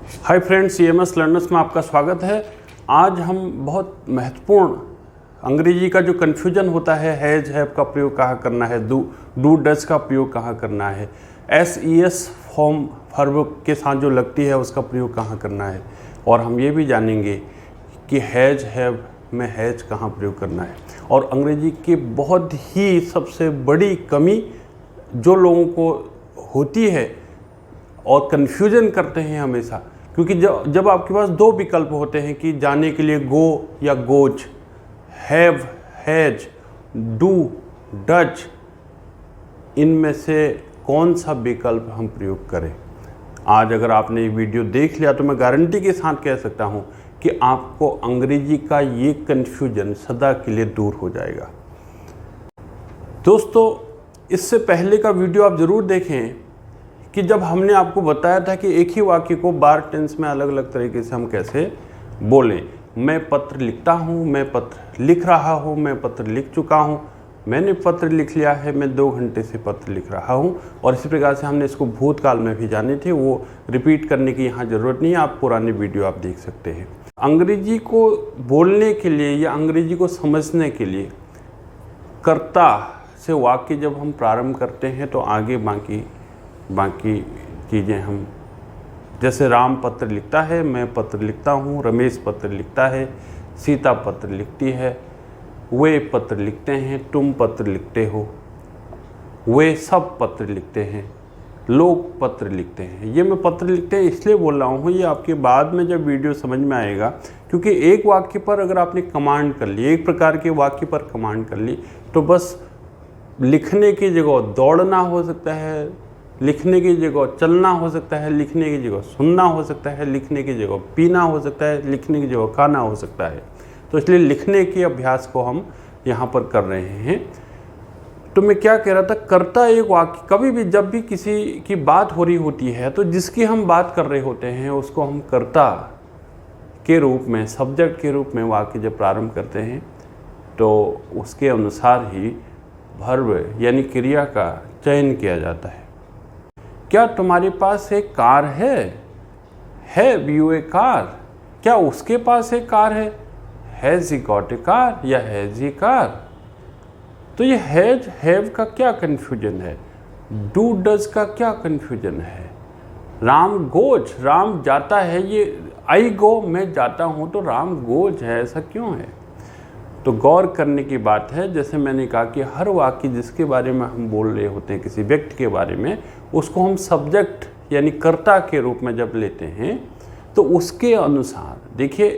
Hi friends, EMS learners में आपका स्वागत है। आज हम बहुत महत्वपूर्ण अंग्रेजी का जो कन्फ्यूजन होता है, हैज हैव का प्रयोग कहाँ करना है, डू डज का प्रयोग कहाँ करना है, SES फॉर्म वर्ब के साथ जो लगती है उसका प्रयोग कहाँ करना है, और हम ये भी जानेंगे कि हैज हैव में हैज कहाँ प्रयोग करना है। और अंग्रेजी की बहुत ही सबसे बड़ी कमी जो लोगों को होती है और कन्फ्यूजन करते हैं हमेशा, क्योंकि जब आपके पास दो विकल्प होते हैं कि जाने के लिए गो या goes, have, has, do, does, इनमें से कौन सा विकल्प हम प्रयोग करें। आज अगर आपने ये वीडियो देख लिया तो मैं गारंटी के साथ कह सकता हूँ कि आपको अंग्रेजी का ये कन्फ्यूजन सदा के लिए दूर हो जाएगा। दोस्तों, इससे पहले का वीडियो आप ज़रूर देखें कि जब हमने आपको बताया था कि एक ही वाक्य को बार टेंस में अलग अलग तरीके से हम कैसे बोलें। मैं पत्र लिखता हूँ, मैं पत्र लिख रहा हूँ, मैं पत्र लिख चुका हूँ, मैंने पत्र लिख लिया है, मैं 2 घंटे से पत्र लिख रहा हूँ। और इसी प्रकार से हमने इसको भूतकाल में भी जाने थे, वो रिपीट करने की यहाँ ज़रूरत नहीं है, आप पुराने वीडियो आप देख सकते हैं। अंग्रेजी को बोलने के लिए या अंग्रेजी को समझने के लिए कर्ता से वाक्य जब हम प्रारंभ करते हैं तो आगे बाकी चीज़ें हम, जैसे राम पत्र लिखता है, मैं पत्र लिखता हूँ, रमेश पत्र लिखता है, सीता पत्र लिखती है, वे पत्र लिखते हैं, तुम पत्र लिखते हो, वे सब पत्र लिखते हैं, लोग पत्र लिखते हैं। ये मैं पत्र लिखते हैं इसलिए बोल रहा हूँ, ये आपके बाद में जब वीडियो समझ में आएगा, क्योंकि एक वाक्य पर अगर आपने कमांड कर ली, एक प्रकार के वाक्य पर कमांड कर ली, तो बस लिखने की जगह दौड़ना हो सकता है, लिखने की जगह चलना हो सकता है, लिखने की जगह सुनना हो सकता है, लिखने की जगह पीना हो सकता है, लिखने की जगह खाना हो सकता है। तो इसलिए लिखने के अभ्यास को हम यहाँ पर कर रहे हैं। तो मैं क्या कह रहा था, कर्ता एक वाक्य, कभी भी जब भी किसी की बात हो रही होती है तो जिसकी हम बात कर रहे होते हैं उसको हम कर्ता के रूप में, सब्जेक्ट के रूप में वाक्य जब प्रारंभ करते हैं तो उसके अनुसार ही वर्ब यानी क्रिया का चयन किया जाता है। क्या तुम्हारे पास एक कार है? Have U A car? क्या उसके पास एक कार है? Has he got a car या हैज ही कार? तो ये हैज हैव का क्या कन्फ्यूजन है, डू डज का क्या कन्फ्यूजन है। राम गोज, राम जाता है, ये आई गो, मैं जाता हूँ, तो राम गोज है, ऐसा क्यों है। तो गौर करने की बात है। जैसे मैंने कहा कि हर वाक्य जिसके बारे में हम बोल रहे होते हैं, किसी व्यक्ति के बारे में, उसको हम सब्जेक्ट यानी कर्ता के रूप में जब लेते हैं तो उसके अनुसार, देखिए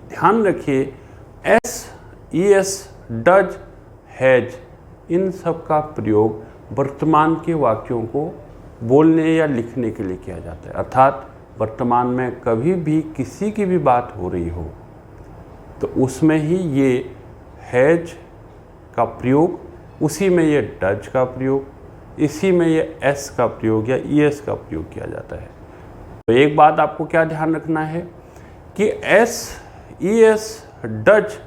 ध्यान रखिए, SES, डज, हैज, इन सब का प्रयोग वर्तमान के वाक्यों को बोलने या लिखने के लिए किया जाता है। अर्थात वर्तमान में कभी भी किसी की भी बात हो रही हो तो उसमें ही ये हैज का प्रयोग, उसी में ये डज का प्रयोग, इसी में ये S का प्रयोग या ES का प्रयोग किया जाता है। तो एक बात आपको क्या ध्यान रखना है कि SES, डज,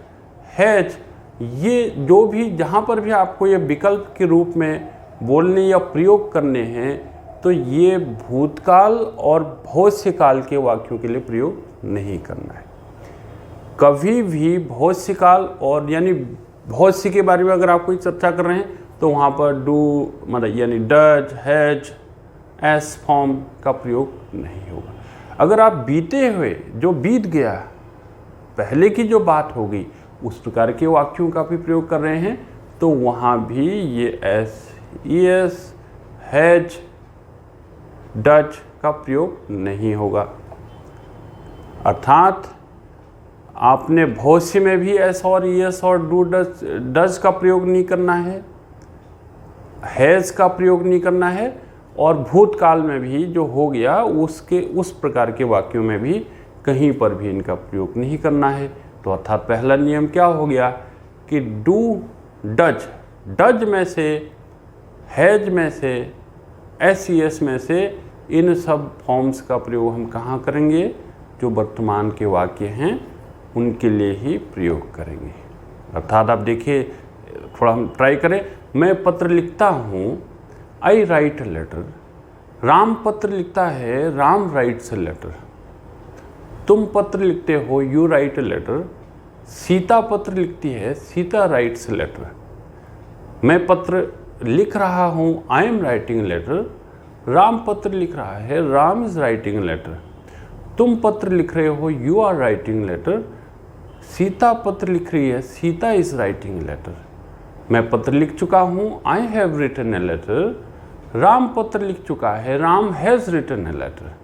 हैज, ये जो भी जहाँ पर भी आपको ये विकल्प के रूप में बोलने या प्रयोग करने हैं तो ये भूतकाल और भविष्यकाल के वाक्यों के लिए प्रयोग नहीं करना है। कभी भी भविष्यकाल और यानी भविष्य के बारे में अगर आप कोई चर्चा कर रहे हैं तो वहाँ पर डू मतलब यानी डज, हैज, एस फॉर्म का प्रयोग नहीं होगा। अगर आप बीते हुए, जो बीत गया, पहले की जो बात होगी, उस प्रकार के वाक्यों का भी प्रयोग कर रहे हैं तो वहाँ भी ये SES, हैज, डज का प्रयोग नहीं होगा। अर्थात आपने भविष्य में भी S और ES और डू डज का प्रयोग नहीं करना है, हैज का प्रयोग नहीं करना है, और भूतकाल में भी जो हो गया उसके उस प्रकार के वाक्यों में भी कहीं पर भी इनका प्रयोग नहीं करना है। तो अर्थात पहला नियम क्या हो गया कि डू डज, डज में से, हैज में से, SES में से, इन सब फॉर्म्स का प्रयोग हम कहाँ करेंगे, जो वर्तमान के वाक्य हैं उनके लिए ही प्रयोग करेंगे। अर्थात आप देखिए, थोड़ा हम ट्राई करें। मैं पत्र लिखता हूँ, आई राइट अ लेटर, राम पत्र लिखता है, राम राइट्स अ लेटर। तुम पत्र लिखते हो, you write a letter. Sita पत्र लिखती है, सीता राइट्स ए लेटर। मैं पत्र लिख रहा हूँ, I am writing a letter. Ram पत्र लिख रहा है, Ram is writing a letter. तुम पत्र लिख रहे हो, you are writing letter. Sita पत्र लिख रही है, Sita is writing a letter. मैं पत्र लिख चुका हूँ, I have written a letter. Ram पत्र लिख चुका है, Ram has written a letter.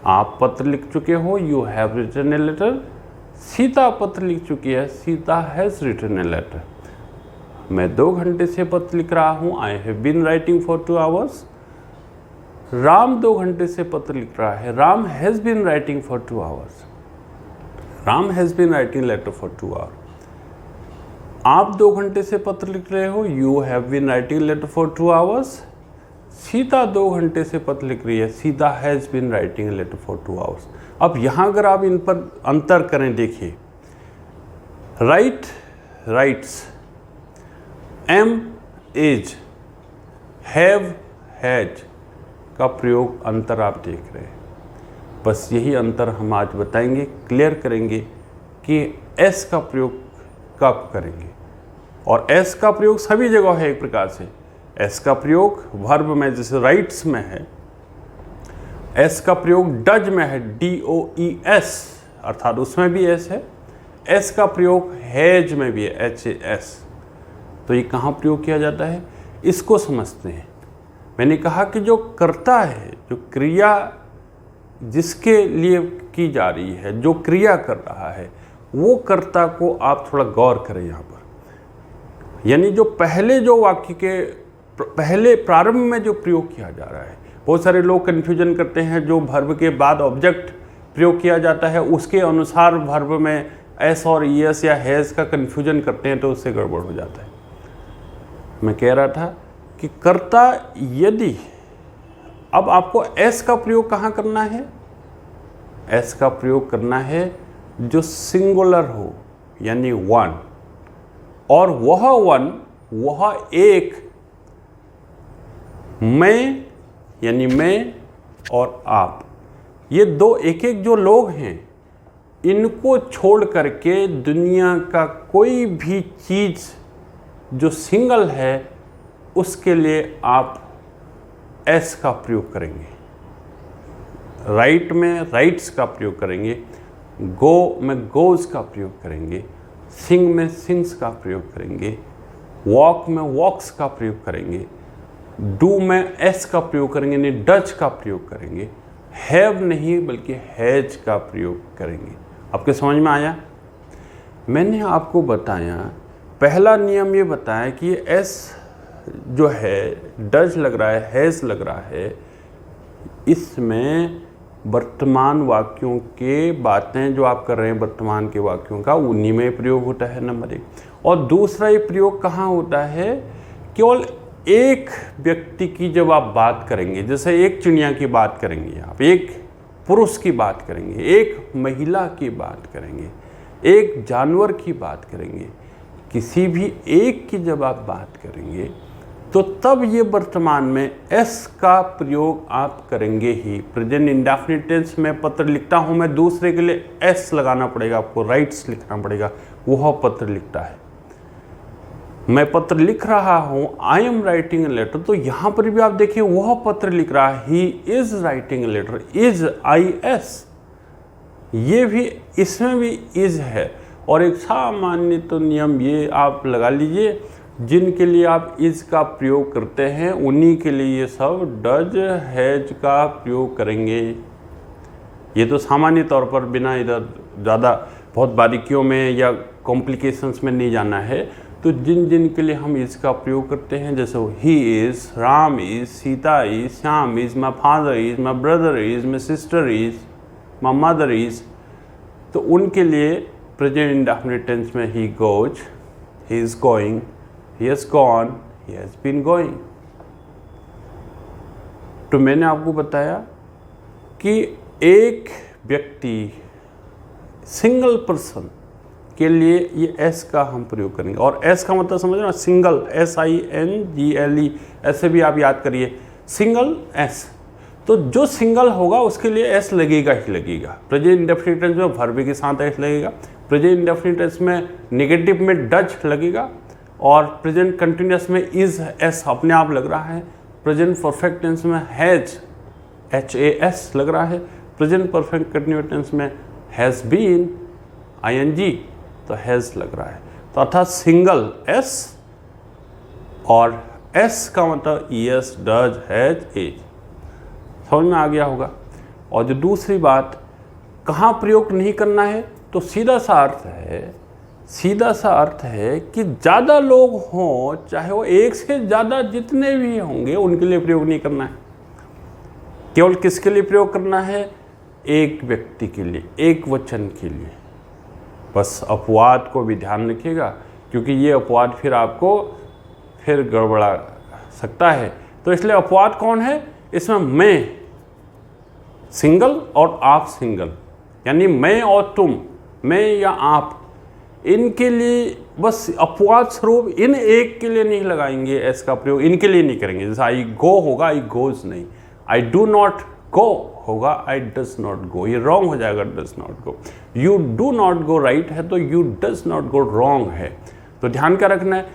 आप पत्र लिख चुके हो, you have written a letter. Sita पत्र लिख चुकी है, Sita has written a letter. मैं 2 घंटे से पत्र लिख रहा हूँ, I have been writing for 2 hours. Ram 2 घंटे से पत्र लिख रहा है, Ram has been writing for 2 hours. Ram has been writing letter for 2 hours. आप 2 घंटे से पत्र लिख रहे हो, you have been writing letter for 2 hours. Sita 2 घंटे से पत्र लिख रही है, Sita has been writing letter for 2 hours. अब यहाँ अगर आप इन पर अंतर करें, देखिए, write writes, am is, have has का प्रयोग अंतर आप देख रहे हैं। बस यही अंतर हम आज बताएंगे, क्लियर करेंगे कि एस का प्रयोग कब करेंगे। और एस का प्रयोग सभी जगह है एक प्रकार से। एस का प्रयोग वर्ब में जैसे राइट्स में है, एस का प्रयोग डज में है, DOES, अर्थात उसमें भी एस है। एस का प्रयोग हैज में भी है, HAS। तो ये कहाँ प्रयोग किया जाता है, इसको समझते हैं। मैंने कहा कि जो कर्ता है, जो क्रिया जिसके लिए की जा रही है, जो क्रिया कर रहा है, वो कर्ता को आप थोड़ा गौर करें यहाँ पर। यानी जो पहले जो वाक्य के पहले प्रारंभ में जो प्रयोग किया जा रहा है, बहुत सारे लोग कन्फ्यूजन करते हैं, जो वर्ब के बाद ऑब्जेक्ट प्रयोग किया जाता है उसके अनुसार वर्ब में एस और ईएस या हैज़ का कन्फ्यूजन करते हैं, तो उससे गड़बड़ हो जाता है। मैं कह रहा था कि कर्ता, यदि अब आपको एस का प्रयोग कहाँ करना है, एस का प्रयोग करना है जो सिंगुलर हो, यानी वन, और वह वन, वह एक, मैं यानी मैं और आप, ये दो एक एक जो लोग हैं, इनको छोड़ करके दुनिया का कोई भी चीज़ जो सिंगल है उसके लिए आप एस का प्रयोग करेंगे। राइट में राइट्स का प्रयोग करेंगे, गो में गोज का प्रयोग करेंगे, सिंग में सिंग्स का प्रयोग करेंगे, वॉक में वॉक्स का प्रयोग करेंगे, डू में एस का प्रयोग करेंगे, नहीं डच का प्रयोग करेंगे, हैव नहीं बल्कि हैज का प्रयोग करेंगे। आपके समझ में आया? मैंने आपको बताया, पहला नियम ये बताया कि ये एस जो है, डज लग रहा है, हैज़ लग रहा है, इसमें वर्तमान वाक्यों के बातें जो आप कर रहे हैं वर्तमान के वाक्यों का, उन्हीं में प्रयोग होता है, नंबर 1। और दूसरा ये प्रयोग कहाँ होता है, केवल एक व्यक्ति की जब आप बात करेंगे, जैसे एक चिड़िया की बात करेंगे आप, एक पुरुष की बात करेंगे, एक महिला की बात करेंगे, एक जानवर की बात करेंगे, किसी भी एक की जब आप बात करेंगे तो तब ये वर्तमान में एस का प्रयोग आप करेंगे ही। प्रेजेंट इंडेफिनिट टेंस में पत्र लिखता हूँ मैं, दूसरे के लिए एस लगाना पड़ेगा, आपको राइट्स लिखना पड़ेगा, वह पत्र लिखता है। मैं पत्र लिख रहा हूँ, I am writing a letter, तो यहाँ पर भी आप देखिए वह पत्र लिख रहा है, he is writing a letter, is IS, ये भी इसमें भी इज है। और एक सामान्य तो नियम ये आप लगा लीजिए, जिनके लिए आप इज का प्रयोग करते हैं उन्हीं के लिए ये सब डज हैज का प्रयोग करेंगे। ये तो सामान्य तौर पर, बिना इधर ज़्यादा बहुत बारीकियों में या कॉम्प्लिकेशंस में नहीं जाना है, तो जिन जिन के लिए हम इज का प्रयोग करते हैं, जैसे he is, Ram is, Sita is, Shyam is, my father is, my brother is, my sister is, my mother is, तो उनके लिए प्रेजेंट इंडेफिनिट टेंस में he goes, he is going, he has gone, he has been going। तो मैंने आपको बताया कि एक व्यक्ति, सिंगल पर्सन के लिए ये एस का हम प्रयोग करेंगे। और एस का मतलब समझ रहे हो, सिंगल, SINGLE, ऐसे भी आप याद करिए, सिंगल एस। तो जो सिंगल होगा उसके लिए एस लगेगा ही लगेगा। प्रेजेंट इंडेफिनिट टेंस में वर्ब के साथ एस लगेगा, प्रेजेंट इंडेफिनिट टेंस में नेगेटिव में डज लगेगा, और प्रेजेंट कंटिन्यूअस में इज एस अपने आप लग रहा है, प्रेजेंट परफेक्ट टेंस में हैज HAS लग रहा है, प्रेजेंट परफेक्ट कंटिन्यूअस टेंस में हैज़ बीन ING तो हैज़ लग रहा है। तो अर्थात सिंगल S और S का मतलब ES डज हैज एज, समझ में आ गया होगा। और जो दूसरी बात कहाँ प्रयोग नहीं करना है, तो सीधा सा अर्थ है कि ज़्यादा लोग हों, चाहे वो एक से ज़्यादा जितने भी होंगे उनके लिए प्रयोग नहीं करना है। केवल किसके लिए प्रयोग करना है? एक व्यक्ति के लिए, एक वचन के लिए। बस अपवाद को भी ध्यान रखिएगा, क्योंकि ये अपवाद फिर आपको फिर गड़बड़ा सकता है। तो इसलिए अपवाद कौन है? इसमें मैं सिंगल और आप सिंगल, यानी मैं और तुम, मैं या आप, इनके लिए बस अपवाद स्वरूप इन एक के लिए नहीं लगाएंगे एस का प्रयोग, इनके लिए नहीं करेंगे। जैसे आई गो होगा आई गोज नहीं, आई डू नॉट गो होगा आई डज नॉट गो, ये रॉन्ग हो जाएगा does not go. You do not go right है तो you does not go wrong है। तो ध्यान क्या रखना है,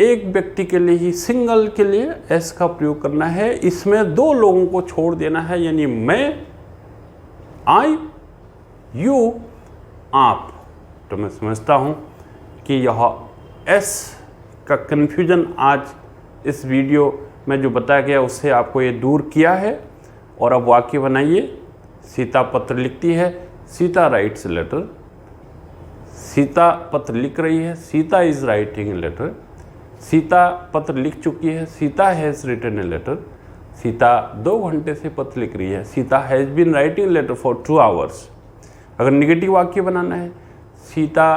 एक व्यक्ति के लिए ही, सिंगल के लिए एस का प्रयोग करना है। इसमें दो लोगों को छोड़ देना है, यानी मैं, आई, यू, आप। तो मैं समझता हूँ कि यह एस का कन्फ्यूजन आज इस वीडियो में जो बताया गया उससे आपको ये दूर किया है। और अब वाक्य बनाइए। सीता पत्र लिखती है, सीता राइट्स लेटर। सीता पत्र लिख रही है, Sita is writing a letter. Sita पत्र लिख चुकी है, Sita has written a letter. Sita 2 घंटे से पत्र लिख रही है, Sita has been writing letter for 2 hours. अगर निगेटिव वाक्य बनाना है, सीता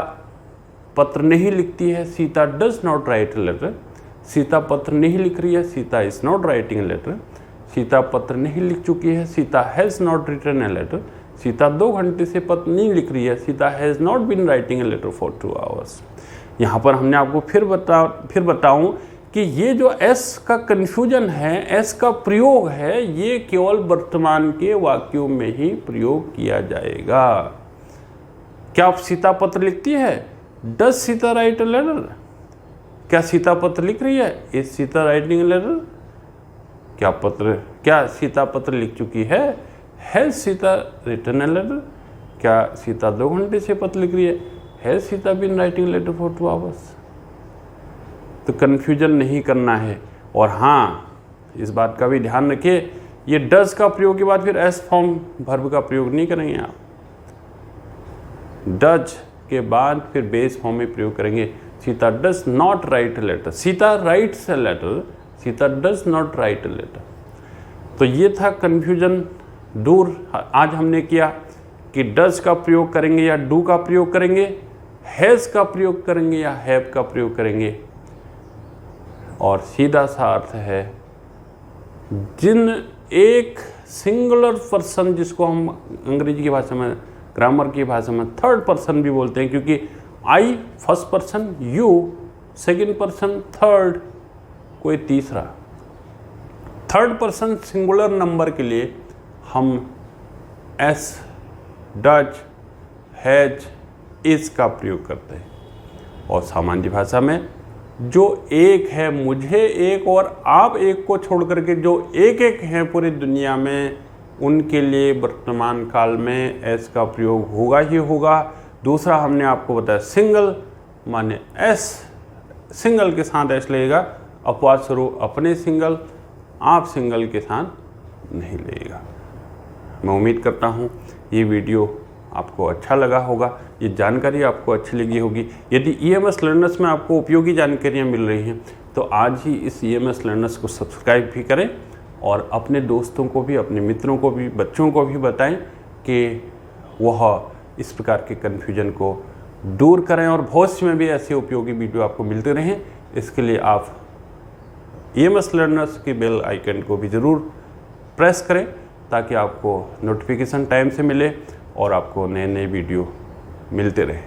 पत्र नहीं लिखती है, Sita does not write a letter. Sita पत्र नहीं लिख रही है, Sita is not writing a letter. Sita पत्र नहीं लिख चुकी है, Sita has not written a letter. Sita 2 घंटे से पत्र नहीं लिख रही है, Sita has not been writing a letter for 2 hours. यहाँ पर हमने आपको फिर बताऊँ कि ये जो एस का कन्फ्यूजन है, एस का प्रयोग है, ये केवल वर्तमान के वाक्यों में ही प्रयोग किया जाएगा। क्या आप सीता पत्र लिखती है? Does Sita write a letter? क्या सीता पत्र लिख रही है? Is Sita writing a letter? क्या सीता पत्र लिख चुकी है? Has Sita written a letter? क्या सीता 2 घंटे से पत्र लिख रही है? Has Sita been writing letter for 2 hours? तो कन्फ्यूजन नहीं करना है। और हाँ, इस बात का भी ध्यान रखिए, ये डज का प्रयोग के बाद फिर एस फॉर्म वर्ब का प्रयोग नहीं करेंगे आप। डज के बाद फिर बेस फॉर्म में प्रयोग करेंगे। Sita does not write a letter, Sita writes a letter, Sita does not write a letter. तो ये था कन्फ्यूजन दूर आज हमने किया कि डज का प्रयोग करेंगे या डू का प्रयोग करेंगे, हैज़ का प्रयोग करेंगे या हैव का प्रयोग करेंगे। और सीधा सा अर्थ है, जिन एक सिंगुलर पर्सन, जिसको हम अंग्रेजी की भाषा में, ग्रामर की भाषा में थर्ड पर्सन भी बोलते हैं, क्योंकि I first person, you second person, third कोई तीसरा, थर्ड पर्सन सिंगुलर नंबर के लिए हम एस, डज, हैज, इज का प्रयोग करते हैं। और सामान्य भाषा में जो एक है, मुझे एक और आप एक को छोड़ करके जो एक एक हैं पूरी दुनिया में, उनके लिए वर्तमान काल में एस का प्रयोग होगा ही होगा। दूसरा हमने आपको बताया सिंगल माने एस, सिंगल के साथ एस लगेगा, अपवाद स्वरूप अपने सिंगल, आप सिंगल के साथ नहीं लगेगा। मैं उम्मीद करता हूँ ये वीडियो आपको अच्छा लगा होगा, ये जानकारी आपको अच्छी लगी होगी। यदि EMS लर्नर्स में आपको उपयोगी जानकारियाँ मिल रही हैं तो आज ही इस EMS लर्नर्स को सब्सक्राइब भी करें और अपने दोस्तों को भी, अपने मित्रों को भी, बच्चों को भी बताएं कि वह इस प्रकार के कन्फ्यूजन को दूर करें और भविष्य में भी ऐसे उपयोगी वीडियो आपको मिलते रहें। इसके लिए आप EMS लर्नर्स के बेल आइकन को भी ज़रूर प्रेस करें ताकि आपको नोटिफिकेशन टाइम से मिले और आपको नए नए वीडियो मिलते रहे।